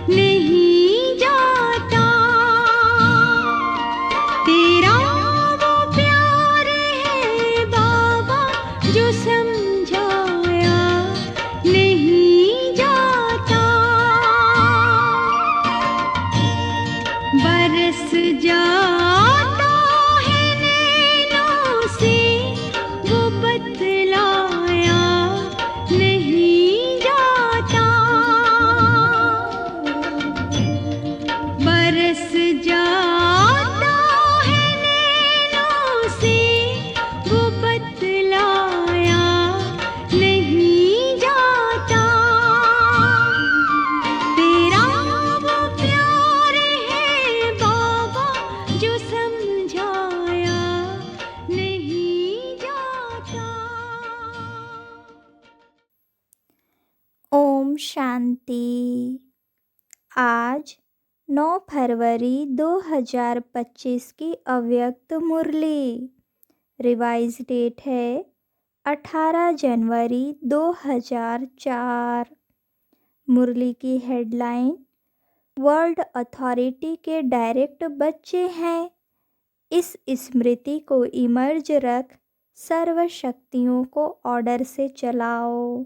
नहीं जाता। तेरा वो प्यार है बाबा जो समझाया नहीं जाता। बरस जाता है नैनों से वो बतलाया नहीं जाता। बरस जाता है नैनों से वो बतलाया नहीं जाता। तेरा वो प्यार है बाबा जो समझाया नहीं जाता। ओम शांति। आज 9 फरवरी 2025 की अव्यक्त मुरली। रिवाइज डेट है 18 जनवरी 2004। मुरली की हेडलाइन, वर्ल्ड अथॉरिटी के डायरेक्ट बच्चे हैं। इस स्मृति को इमर्ज रख सर्व शक्तियों को ऑर्डर से चलाओ।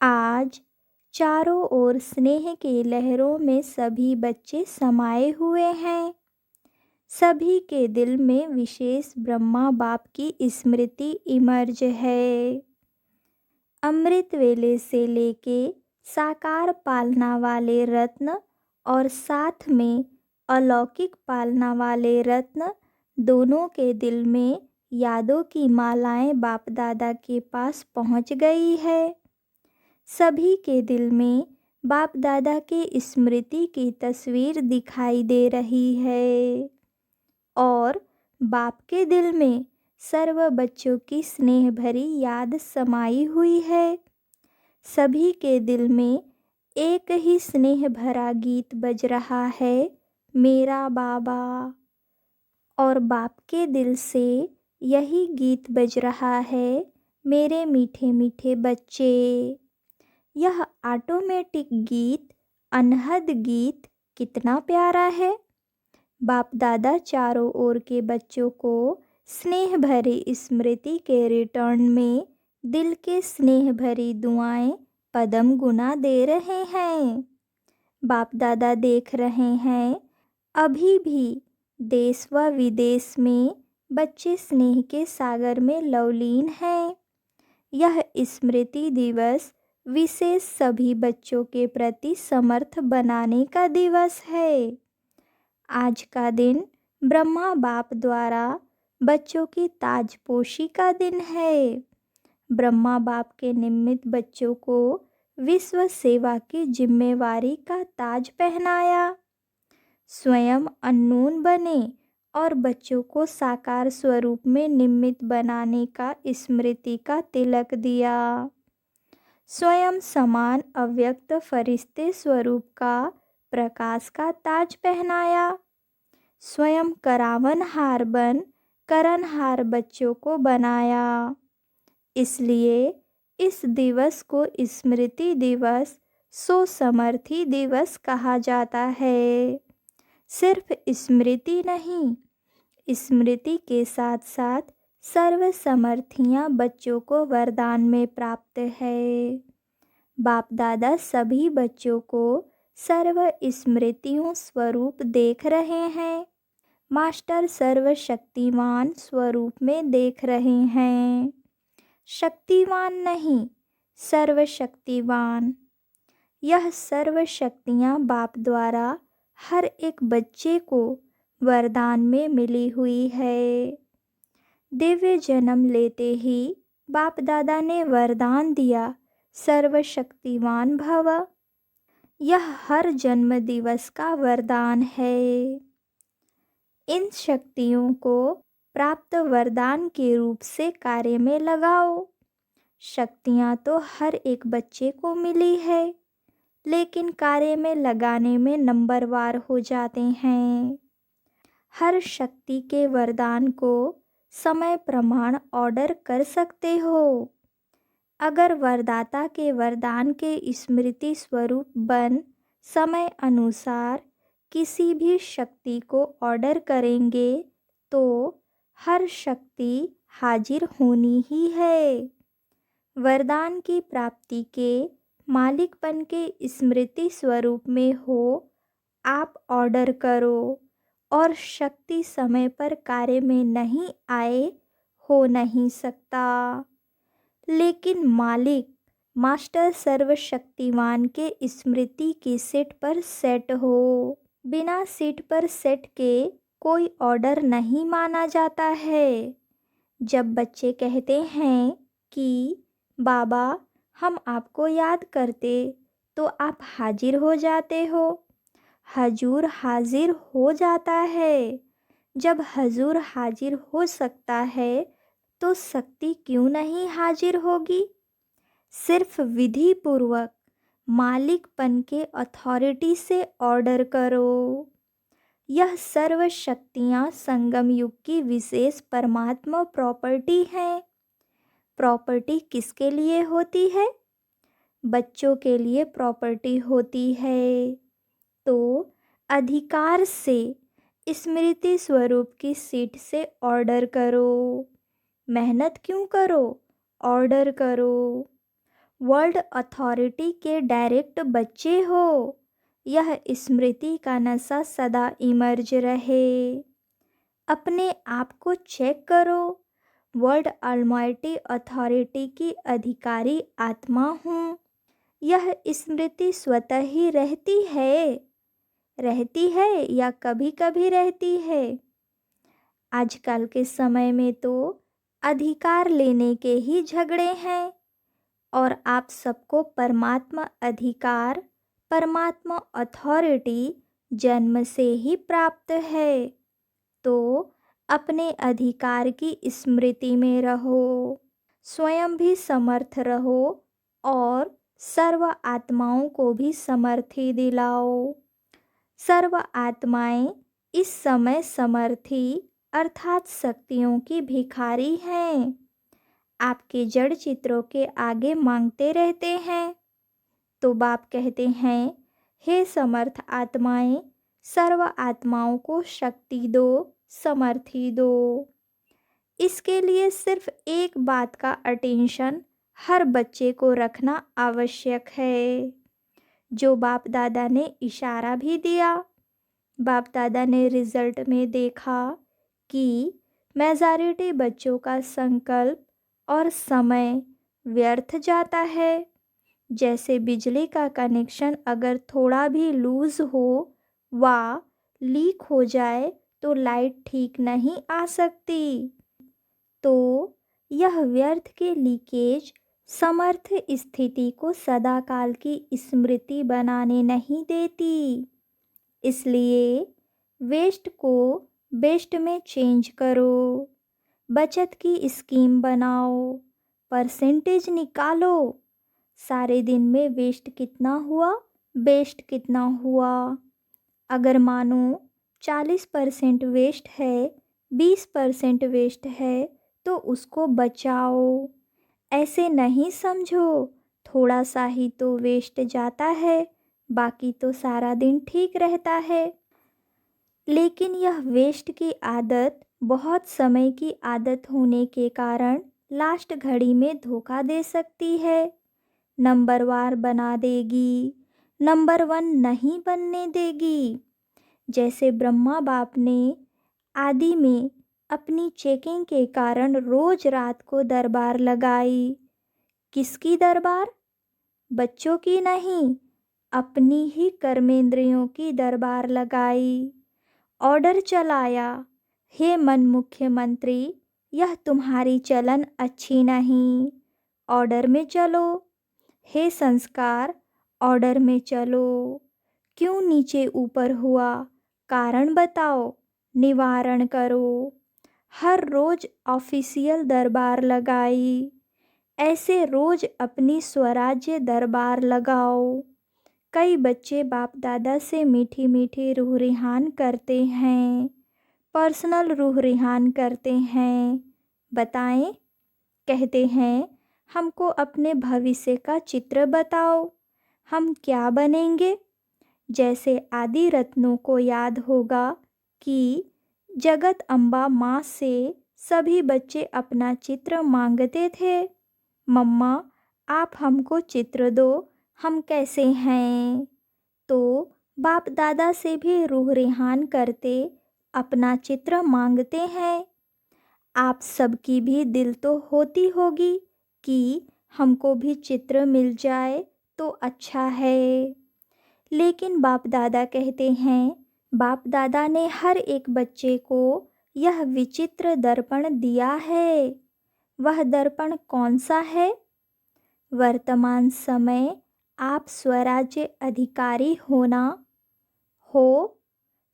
आज चारों ओर स्नेह की लहरों में सभी बच्चे समाये हुए हैं। सभी के दिल में विशेष ब्रह्मा बाप की स्मृति इमर्ज है। अमृत वेले से लेके साकार पालना वाले रत्न और साथ में अलौकिक पालना वाले रत्न दोनों के दिल में यादों की मालाएं बाप दादा के पास पहुंच गई है। सभी के दिल में बाप दादा की स्मृति की तस्वीर दिखाई दे रही है और बाप के दिल में सर्व बच्चों की स्नेह भरी याद समाई हुई है। सभी के दिल में एक ही स्नेह भरा गीत बज रहा है, मेरा बाबा। और बाप के दिल से यही गीत बज रहा है, मेरे मीठे मीठे बच्चे। यह ऑटोमेटिक गीत, अनहद गीत कितना प्यारा है। बाप दादा चारों ओर के बच्चों को स्नेह भरी स्मृति के रिटर्न में दिल के स्नेह भरी दुआएं पदम गुना दे रहे हैं। बाप दादा देख रहे हैं अभी भी देश व विदेश में बच्चे स्नेह के सागर में लवलीन हैं। यह स्मृति दिवस विशेष सभी बच्चों के प्रति समर्थ बनाने का दिवस है। आज का दिन ब्रह्मा बाप द्वारा बच्चों की ताजपोशी का दिन है। ब्रह्मा बाप के निमित्त बच्चों को विश्व सेवा की जिम्मेवारी का ताज पहनाया। स्वयं अन्नून बने और बच्चों को साकार स्वरूप में निमित्त बनाने का स्मृति का तिलक दिया। स्वयं समान अव्यक्त फरिश्ते स्वरूप का प्रकाश का ताज पहनाया। स्वयं करावनहार बन करनहार बच्चों को बनाया। इसलिए इस दिवस को स्मृति दिवस, सो समर्थी दिवस कहा जाता है। सिर्फ स्मृति नहीं, स्मृति के साथ साथ सर्व समर्थियाँ बच्चों को वरदान में प्राप्त है। बाप दादा सभी बच्चों को सर्व स्मृतियों स्वरूप देख रहे हैं। मास्टर सर्वशक्तिवान स्वरूप में देख रहे हैं। शक्तिवान नहीं, सर्वशक्तिवान। यह सर्व शक्तियाँ बाप द्वारा हर एक बच्चे को वरदान में मिली हुई है। दिव्य जन्म लेते ही बाप दादा ने वरदान दिया, सर्वशक्तिवान भव। यह हर जन्म दिवस का वरदान है। इन शक्तियों को प्राप्त वरदान के रूप से कार्य में लगाओ। शक्तियाँ तो हर एक बच्चे को मिली है, लेकिन कार्य में लगाने में नंबरवार हो जाते हैं। हर शक्ति के वरदान को समय प्रमाण ऑर्डर कर सकते हो। अगर वरदाता के वरदान के स्मृति स्वरूप बन समय अनुसार किसी भी शक्ति को ऑर्डर करेंगे तो हर शक्ति हाजिर होनी ही है। वरदान की प्राप्ति के मालिकपन के स्मृति स्वरूप में हो, आप ऑर्डर करो और शक्ति समय पर कार्य में नहीं आए, हो नहीं सकता। लेकिन मालिक मास्टर सर्वशक्तिमान के स्मृति की सीट पर सेट हो। बिना सीट पर सेट के कोई ऑर्डर नहीं माना जाता है। जब बच्चे कहते हैं कि बाबा हम आपको याद करते, तो आप हाजिर हो जाते हो। हजूर हाजिर हो जाता है। जब हजूर हाजिर हो सकता है तो शक्ति क्यों नहीं हाजिर होगी। सिर्फ विधि पूर्वक मालिकपन के अथॉरिटी से ऑर्डर करो। यह सर्व शक्तियाँ संगम युग की विशेष परमात्मा प्रॉपर्टी हैं। प्रॉपर्टी किसके लिए होती है? बच्चों के लिए प्रॉपर्टी होती है। तो अधिकार से स्मृति स्वरूप की सीट से ऑर्डर करो। मेहनत क्यों करो? ऑर्डर करो। वर्ल्ड अथॉरिटी के डायरेक्ट बच्चे हो। यह स्मृति का नशा सदा इमर्ज रहे। अपने आप को चेक करो। वर्ल्ड ऑलमाइटी अथॉरिटी की अधिकारी आत्मा हूँ। यह स्मृति स्वतः ही रहती है या कभी कभी रहती है। आजकल के समय में तो अधिकार लेने के ही झगड़े हैं और आप सबको परमात्मा अधिकार, परमात्मा अथॉरिटी जन्म से ही प्राप्त है। तो अपने अधिकार की स्मृति में रहो, स्वयं भी समर्थ रहो और सर्व आत्माओं को भी समर्थी दिलाओ। सर्व आत्माएं इस समय समर्थी अर्थात शक्तियों की भिखारी हैं। आपके जड़ चित्रों के आगे मांगते रहते हैं। तो बाप कहते हैं, हे समर्थ आत्माएं, सर्व आत्माओं को शक्ति दो, समर्थी दो। इसके लिए सिर्फ एक बात का अटेंशन हर बच्चे को रखना आवश्यक है, जो बाप दादा ने इशारा भी दिया। बाप दादा ने रिजल्ट में देखा कि मेजॉरिटी बच्चों का संकल्प और समय व्यर्थ जाता है। जैसे बिजली का कनेक्शन अगर थोड़ा भी लूज़ हो वा लीक हो जाए तो लाइट ठीक नहीं आ सकती। तो यह व्यर्थ के लीकेज समर्थ स्थिति को सदाकाल की स्मृति बनाने नहीं देती। इसलिए वेस्ट को बेस्ट में चेंज करो। बचत की स्कीम बनाओ, परसेंटेज निकालो। सारे दिन में वेस्ट कितना हुआ, बेस्ट कितना हुआ। अगर मानो 40% वेस्ट है, 20% वेस्ट है, तो उसको बचाओ। ऐसे नहीं समझो थोड़ा सा ही तो वेस्ट जाता है, बाकी तो सारा दिन ठीक रहता है। लेकिन यह वेस्ट की आदत बहुत समय की आदत होने के कारण लास्ट घड़ी में धोखा दे सकती है। नंबरवार बना देगी, नंबर 1 नहीं बनने देगी। जैसे ब्रह्मा बाप ने आदि में अपनी चेकिंग के कारण रोज रात को दरबार लगाई। किसकी दरबार? बच्चों की नहीं, अपनी ही कर्मेंद्रियों की दरबार लगाई। ऑर्डर चलाया, हे मन मुख्यमंत्री, यह तुम्हारी चलन अच्छी नहीं, ऑर्डर में चलो। हे संस्कार, ऑर्डर में चलो। क्यों नीचे ऊपर हुआ, कारण बताओ, निवारण करो। हर रोज ऑफिशियल दरबार लगाई। ऐसे रोज अपनी स्वराज्य दरबार लगाओ। कई बच्चे बाप दादा से मीठी मीठी रूह रिहान करते हैं, पर्सनल रूह रिहान करते हैं। बताएं, कहते हैं हमको अपने भविष्य का चित्र बताओ, हम क्या बनेंगे। जैसे आदि रत्नों को याद होगा कि जगत अम्बा माँ से सभी बच्चे अपना चित्र मांगते थे, मम्मा आप हमको चित्र दो, हम कैसे हैं। तो बाप दादा से भी रूह रेहान करते अपना चित्र मांगते हैं। आप सबकी भी दिल तो होती होगी कि हमको भी चित्र मिल जाए तो अच्छा है। लेकिन बाप दादा कहते हैं, बाप दादा ने हर एक बच्चे को यह विचित्र दर्पण दिया है। वह दर्पण कौन सा है? वर्तमान समय आप स्वराज्य अधिकारी होना हो।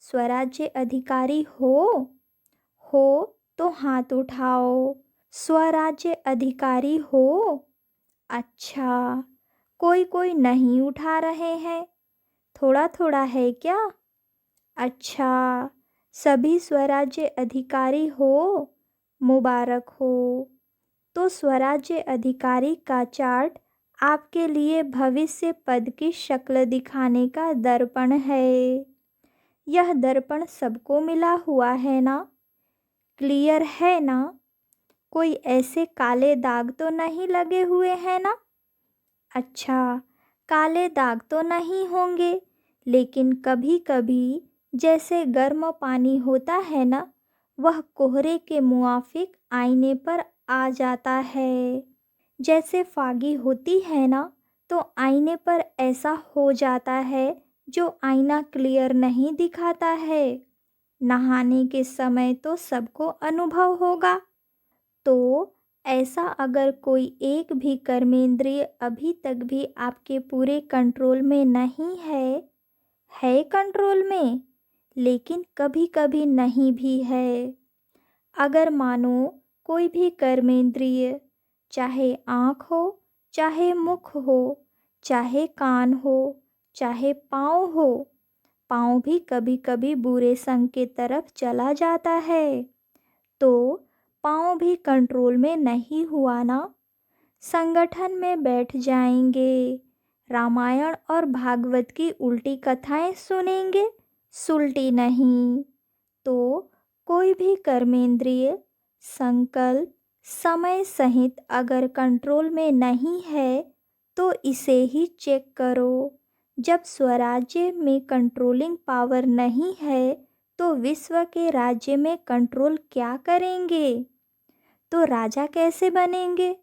स्वराज्य अधिकारी हो तो हाथ उठाओ। स्वराज्य अधिकारी हो? अच्छा, कोई कोई नहीं उठा रहे हैं, थोड़ा थोड़ा है क्या? अच्छा, सभी स्वराज्य अधिकारी हो, मुबारक हो। तो स्वराज्य अधिकारी का चार्ट आपके लिए भविष्य पद की शक्ल दिखाने का दर्पण है। यह दर्पण सबको मिला हुआ है ना? क्लियर है ना? कोई ऐसे काले दाग तो नहीं लगे हुए हैं ना? अच्छा, काले दाग तो नहीं होंगे, लेकिन कभी कभी जैसे गर्म पानी होता है ना, वह कोहरे के मुआफिक आईने पर आ जाता है। जैसे फागी होती है ना, तो आईने पर ऐसा हो जाता है जो आईना क्लियर नहीं दिखाता है। नहाने के समय तो सबको अनुभव होगा। तो ऐसा अगर कोई एक भी कर्मेंद्रिय अभी तक भी आपके पूरे कंट्रोल में नहीं है कंट्रोल में, लेकिन कभी कभी नहीं भी है। अगर मानो कोई भी कर्मेंद्रिय, चाहे आँख हो, चाहे मुख हो, चाहे कान हो, चाहे पाँव हो, पाँव भी कभी कभी बुरे संग के तरफ चला जाता है, तो पाँव भी कंट्रोल में नहीं हुआ ना। संगठन में बैठ जाएंगे, रामायण और भागवत की उल्टी कथाएं सुनेंगे, सुलटी नहीं। तो कोई भी कर्मेंद्रिय संकल्प समय सहित अगर कंट्रोल में नहीं है तो इसे ही चेक करो। जब स्वराज्य में कंट्रोलिंग पावर नहीं है तो विश्व के राज्य में कंट्रोल क्या करेंगे? तो राजा कैसे बनेंगे?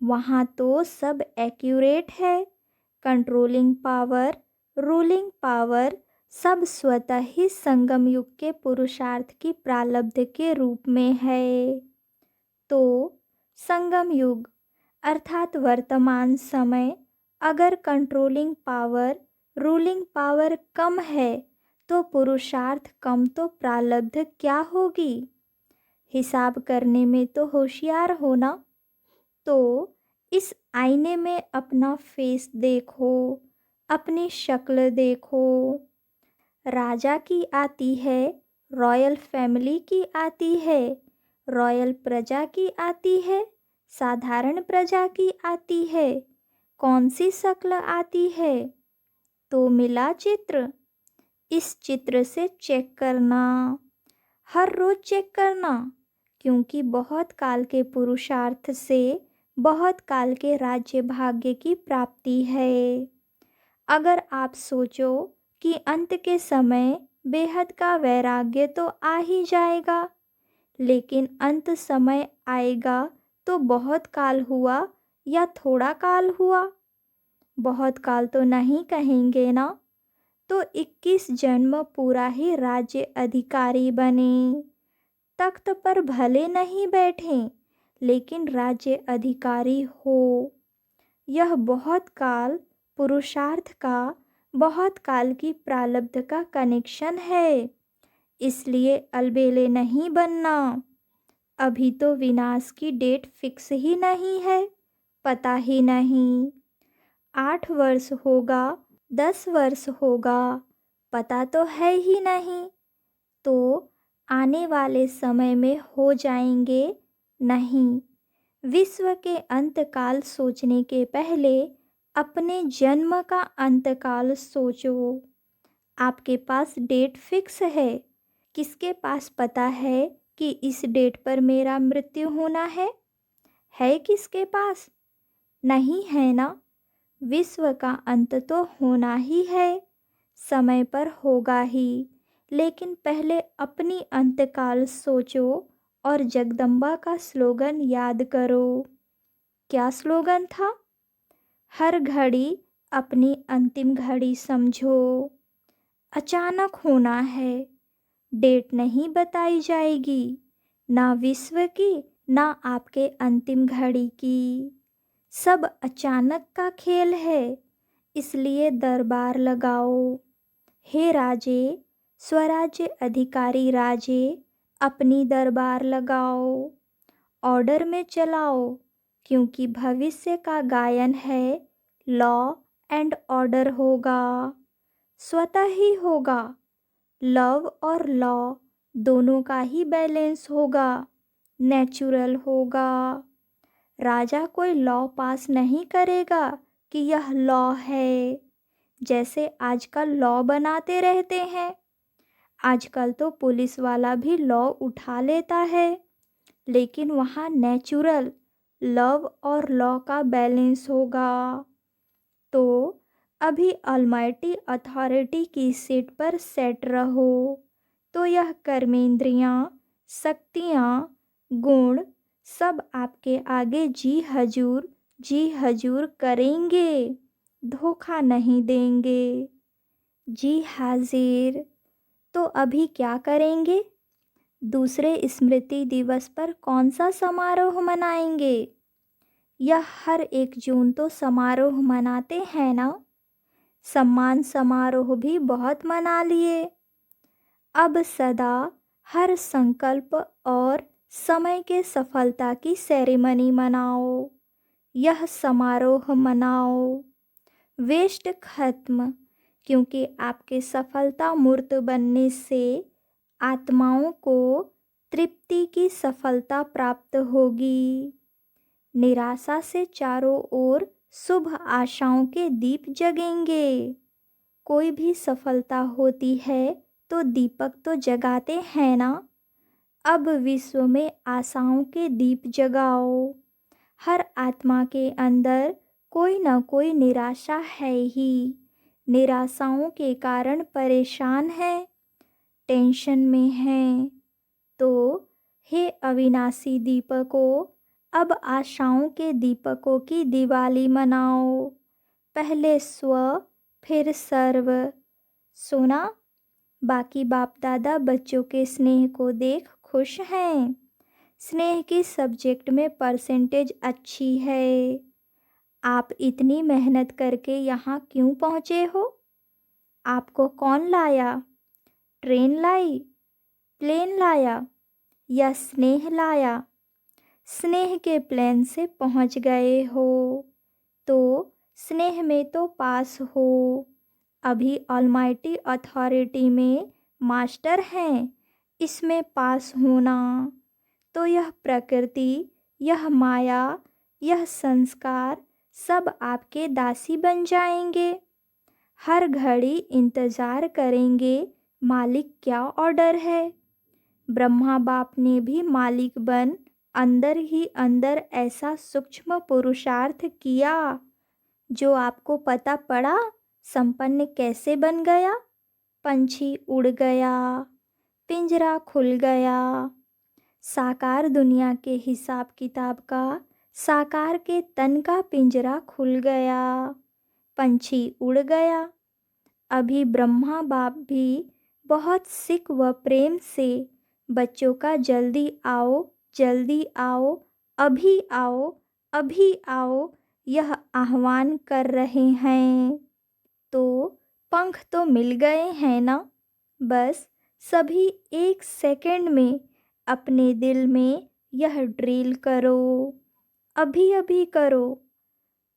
वहाँ तो सब एक्यूरेट है। कंट्रोलिंग पावर, रूलिंग पावर सब स्वतः ही संगम युग के पुरुषार्थ की प्रारब्ध के रूप में है। तो संगम युग अर्थात वर्तमान समय अगर कंट्रोलिंग पावर, रूलिंग पावर कम है तो पुरुषार्थ कम, तो प्रारब्ध क्या होगी? हिसाब करने में तो होशियार होना। तो इस आईने में अपना फेस देखो, अपनी शक्ल देखो। राजा की आती है, रॉयल फैमिली की आती है, रॉयल प्रजा की आती है, साधारण प्रजा की आती है, कौन सी शक्ल आती है? तो मिला चित्र। इस चित्र से चेक करना, हर रोज चेक करना, क्योंकि बहुत काल के पुरुषार्थ से बहुत काल के राज्य भाग्य की प्राप्ति है। अगर आप सोचो कि अंत के समय बेहद का वैराग्य तो आ ही जाएगा, लेकिन अंत समय आएगा तो बहुत काल हुआ या थोड़ा काल हुआ? बहुत काल तो नहीं कहेंगे ना। तो 21 जन्म पूरा ही राज्य अधिकारी बने। तख्त पर भले नहीं बैठे, लेकिन राज्य अधिकारी हो। यह बहुत काल पुरुषार्थ का, बहुत काल की प्रारब्ध का कनेक्शन है। इसलिए अलबेले नहीं बनना। अभी तो विनाश की डेट फिक्स ही नहीं है, पता ही नहीं। 8 वर्ष होगा, 10 वर्ष होगा, पता तो है ही नहीं। तो आने वाले समय में हो जाएंगे नहीं। विश्व के अंतकाल सोचने के पहले अपने जन्म का अंतकाल सोचो। आपके पास डेट फिक्स है? किसके पास पता है कि इस डेट पर मेरा मृत्यु होना है? है किसके पास? नहीं है ना। विश्व का अंत तो होना ही है, समय पर होगा ही, लेकिन पहले अपनी अंतकाल सोचो और जगदम्बा का स्लोगन याद करो। क्या स्लोगन था? हर घड़ी अपनी अंतिम घड़ी समझो। अचानक होना है, डेट नहीं बताई जाएगी, ना विश्व की ना आपके अंतिम घड़ी की। सब अचानक का खेल है, इसलिए दरबार लगाओ। हे राजे, स्वराज्य अधिकारी राजे, अपनी दरबार लगाओ, ऑर्डर में चलाओ, क्योंकि भविष्य का गायन है, लॉ एंड ऑर्डर होगा, स्वतः ही होगा। लव और लॉ दोनों का ही बैलेंस होगा, नेचुरल होगा। राजा कोई लॉ पास नहीं करेगा कि यह लॉ है, जैसे आजकल लॉ बनाते रहते हैं। आजकल तो पुलिस वाला भी लॉ उठा लेता है, लेकिन वहाँ नेचुरल लव और लॉ का बैलेंस होगा। तो अभी ऑलमाइटी अथॉरिटी की सीट पर सेट रहो, तो यह कर्मेंद्रियाँ, शक्तियाँ, गुण सब आपके आगे जी हजूर करेंगे, धोखा नहीं देंगे। जी हाजिर। तो अभी क्या करेंगे? दूसरे स्मृति दिवस पर कौन सा समारोह मनाएंगे? यह हर 1 जून तो समारोह मनाते हैं ना। सम्मान समारोह भी बहुत मना लिए। अब सदा हर संकल्प और समय के सफलता की सेरेमनी मनाओ। यह समारोह मनाओ। वेस्ट खत्म, क्योंकि आपके सफलता मूर्त बनने से आत्माओं को तृप्ति की सफलता प्राप्त होगी। निराशा से चारों ओर शुभ आशाओं के दीप जगेंगे। कोई भी सफलता होती है तो दीपक तो जगाते हैं ना। अब विश्व में आशाओं के दीप जगाओ। हर आत्मा के अंदर कोई न कोई निराशा है ही, निराशाओं के कारण परेशान है, टेंशन में हैं। तो हे अविनाशी दीपकों, अब आशाओं के दीपकों की दिवाली मनाओ। पहले स्व फिर सर्व। सुना? बाकी बाप दादा बच्चों के स्नेह को देख खुश हैं। स्नेह की सब्जेक्ट में परसेंटेज अच्छी है। आप इतनी मेहनत करके यहाँ क्यों पहुँचे हो? आपको कौन लाया? ट्रेन लाई, प्लेन लाया या स्नेह लाया? स्नेह के प्लेन से पहुँच गए हो, तो स्नेह में तो पास हो। अभी ऑलमाइटी अथॉरिटी में मास्टर हैं, इसमें पास होना। तो यह प्रकृति, यह माया, यह संस्कार सब आपके दासी बन जाएंगे। हर घड़ी इंतज़ार करेंगे मालिक क्या ऑर्डर है। ब्रह्मा बाप ने भी मालिक बन अंदर ही अंदर ऐसा सूक्ष्म पुरुषार्थ किया, जो आपको पता पड़ा संपन्न कैसे बन गया। पंछी उड़ गया, पिंजरा खुल गया। साकार दुनिया के हिसाब किताब का साकार के तन का पिंजरा खुल गया, पंछी उड़ गया। अभी ब्रह्मा बाप भी बहुत सिक व प्रेम से बच्चों का जल्दी आओ, अभी आओ, अभी आओ यह आह्वान कर रहे हैं। तो पंख तो मिल गए हैं ना। बस सभी 1 सेकंड में अपने दिल में यह ड्रिल करो, अभी अभी करो,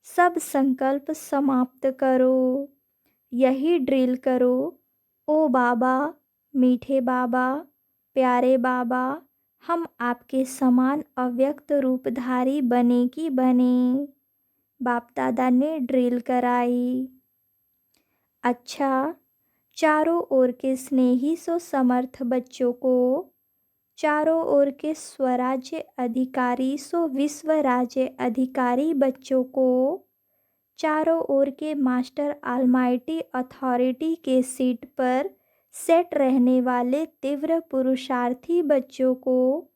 सब संकल्प समाप्त करो। यही ड्रिल करो। ओ बाबा, मीठे बाबा, प्यारे बाबा, हम आपके समान अव्यक्त रूपधारी बने कि बने। बाप दादा ने ड्रिल कराई। अच्छा, चारों ओर के स्नेही सो समर्थ बच्चों को, चारों ओर के स्वराज्य अधिकारी सो विश्व राज्य अधिकारी बच्चों को, चारों ओर के मास्टर ऑलमाइटी अथॉरिटी के सीट पर सेट रहने वाले तीव्र पुरुषार्थी बच्चों को,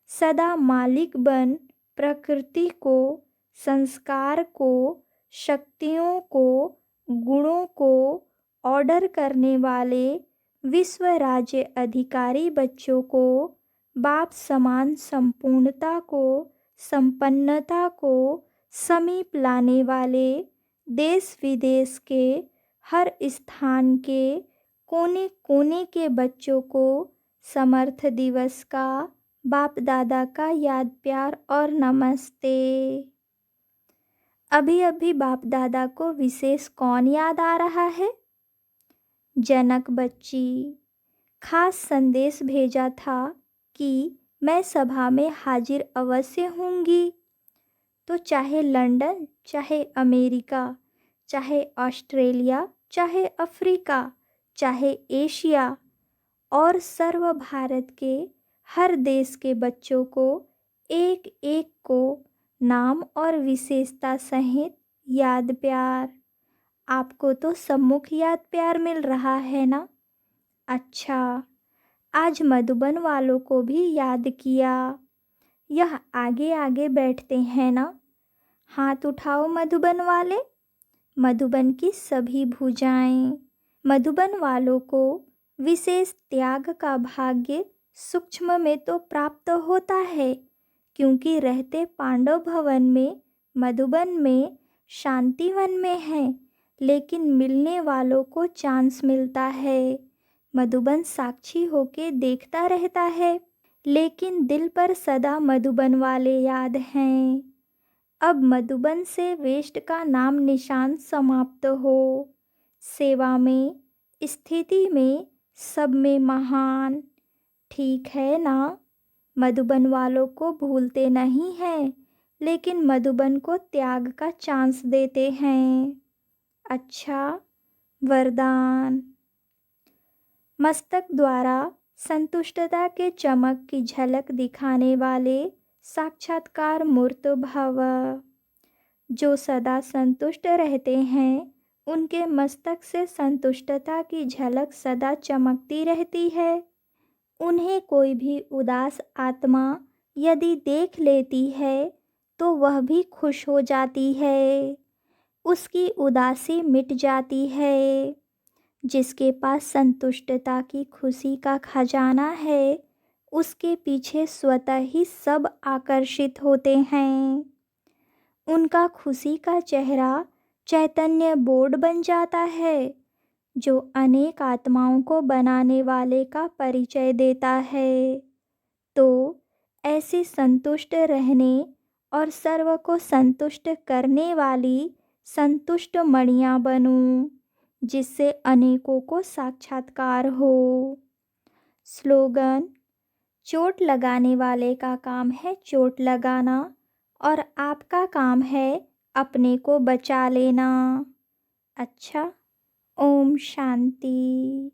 सदा मालिक बन प्रकृति को, संस्कार को, शक्तियों को, गुणों को ऑर्डर करने वाले विश्व राज्य अधिकारी बच्चों को, बाप समान संपूर्णता को, संपन्नता को समीप लाने वाले देश विदेश के हर स्थान के कोने कोने के बच्चों को समर्थ दिवस का बाप दादा का याद प्यार और नमस्ते। अभी अभी बाप दादा को विशेष कौन याद आ रहा है? जनक बच्ची। खास संदेश भेजा था कि मैं सभा में हाजिर अवश्य होंगी। तो चाहे लंदन, चाहे अमेरिका, चाहे ऑस्ट्रेलिया, चाहे अफ्रीका, चाहे एशिया और सर्व भारत के हर देश के बच्चों को एक एक को नाम और विशेषता सहित याद प्यार। आपको तो सम्मुख याद प्यार मिल रहा है ना? अच्छा, आज मधुबन वालों को भी याद किया। यह आगे आगे बैठते हैं ना? हाथ उठाओ मधुबन वाले। मधुबन की सभी भुजाएं। मधुबन वालों को विशेष त्याग का भाग्य सूक्ष्म में तो प्राप्त होता है, क्योंकि रहते पांडव भवन में, मधुबन में, शांतिवन में है, लेकिन मिलने वालों को चांस मिलता है। मधुबन साक्षी होके देखता रहता है, लेकिन दिल पर सदा मधुबन वाले याद हैं। अब मधुबन से वेस्ट का नाम निशान समाप्त हो। सेवा में, स्थिति में, सब में महान। ठीक है ना? मधुबन वालों को भूलते नहीं हैं, लेकिन मधुबन को त्याग का चांस देते हैं। अच्छा, वरदान। मस्तक द्वारा संतुष्टता के चमक की झलक दिखाने वाले साक्षात्कार मूर्त भव। जो सदा संतुष्ट रहते हैं, उनके मस्तक से संतुष्टता की झलक सदा चमकती रहती है। उन्हें कोई भी उदास आत्मा यदि देख लेती है, तो वह भी खुश हो जाती है। उसकी उदासी मिट जाती है। जिसके पास संतुष्टता की खुशी का खजाना है, उसके पीछे स्वतः ही सब आकर्षित होते हैं। उनका खुशी का चेहरा चैतन्य बोर्ड बन जाता है, जो अनेक आत्माओं को बनाने वाले का परिचय देता है। तो ऐसी संतुष्ट रहने और सर्व को संतुष्ट करने वाली संतुष्ट मणियाँ बनूं, जिससे अनेकों को साक्षात्कार हो। स्लोगन: चोट लगाने वाले का काम है चोट लगाना, और आपका काम है अपने को बचा लेना। अच्छा, ओम शांति।